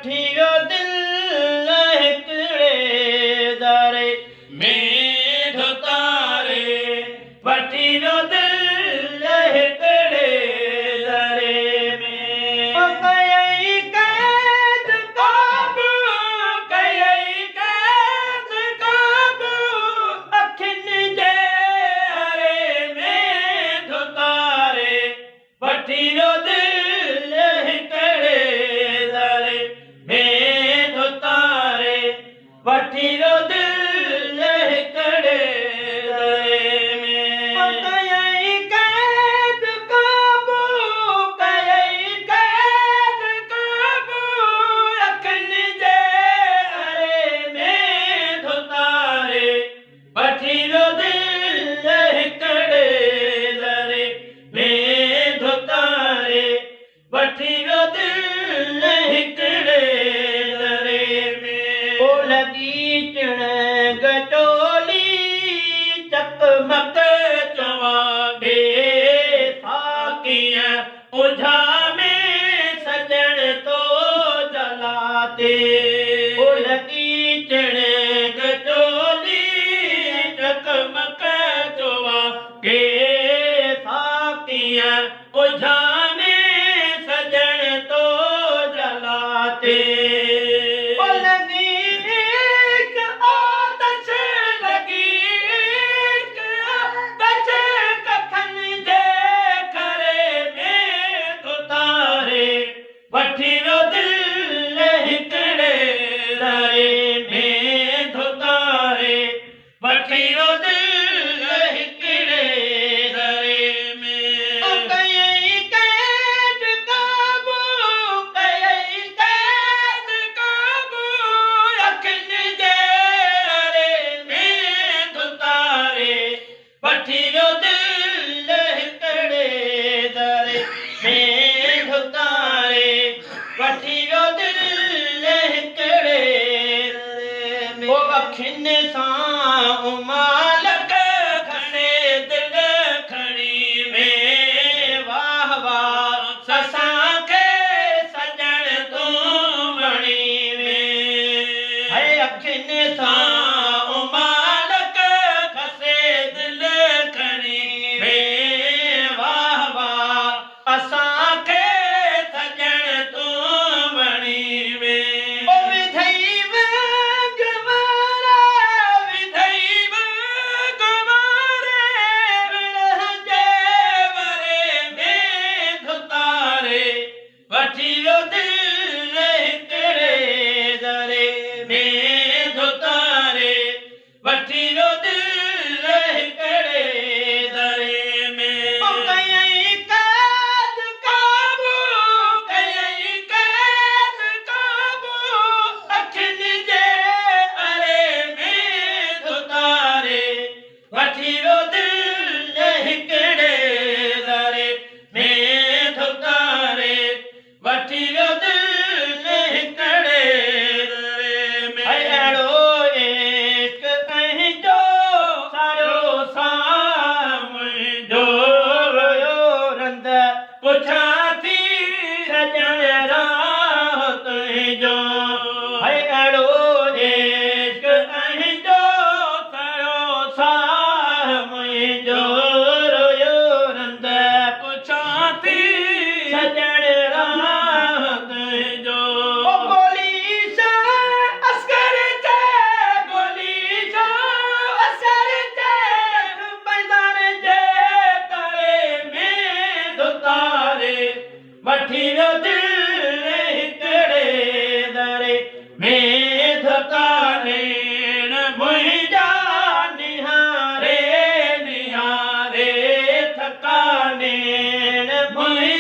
वठियो दिल हिकिड़े दरे में धुतारे वठियो दिल हिकिड़े दरे में कयई कैद काबू कयई कैद काबू अखियुनि जे हरे में धुतारे वठियो दिल हिकिड़े दरे में धुतारे वठियो दिल हिकिड़े दरे में कयई कैद काबू कयई कैद काबू अखियुनि जे हरे में धुतारे वठियो दिल हिकिड़े दरे में धुतारे वठियो दिल हिकिड़े दरे में ओ लॻी टिण गचोली चकमक चवांगे था कीअं उझा में सजण तो जलाते ओ लॻी टिण गचोली चकमक चवांगे था कीअं उझा में सजण तो जलाते ओ लॻी एक आतश लॻी एक आतश कखनि जे खरे में धुतारे वठियो दिल हिकिड़े दरे में धुतारे वठियो दिल हिकिड़े दरे में कयई कैद काबू कयई कैद काबू अखियुनि जे हरे में धुतारे वठियो दिल हिकिड़े दरे में धुतारे वठियो दिल हिकिड़े दरे में ओ अखियुनि सां उमालक खणे दिल खणी में वाह वाह ससां खे सजण तूं वणी में है अखियुनि सां उमालक खसे दिल खणी में वाह वाह असां खे सजण तूं वणी में ओ विधई गवारा विधई गवारे विरह जे वरे में धुतारे वठियो दिल हिकिड़े दरे में धुतारे वठियो दिल हिकिड़े दरे में कयई कैद काबू कयई कैद काबू अखियुनि जे हरे में धुतारे वठियो दिल हिकिड़े दरे में धुतारे वठियो दिल हिकिड़े दरे में अहिड़ो एक अहिंजो सारो साम जो रोयो रंद पुछां थी सजण राह तुंहिंजो अहिड़ो एक अहिंजो सारो साम जो रोयो रंद पुछां थी सजण राह तुंहिंजो ओ गोली शाह अस्कर जे गोली शाह अस्कर जे मैदान जे करे में धुतारे वठियो दिल हिकिड़े दरे में धुतारे मुंहिंजा निहारे निहारे थकाने मुंहिंजा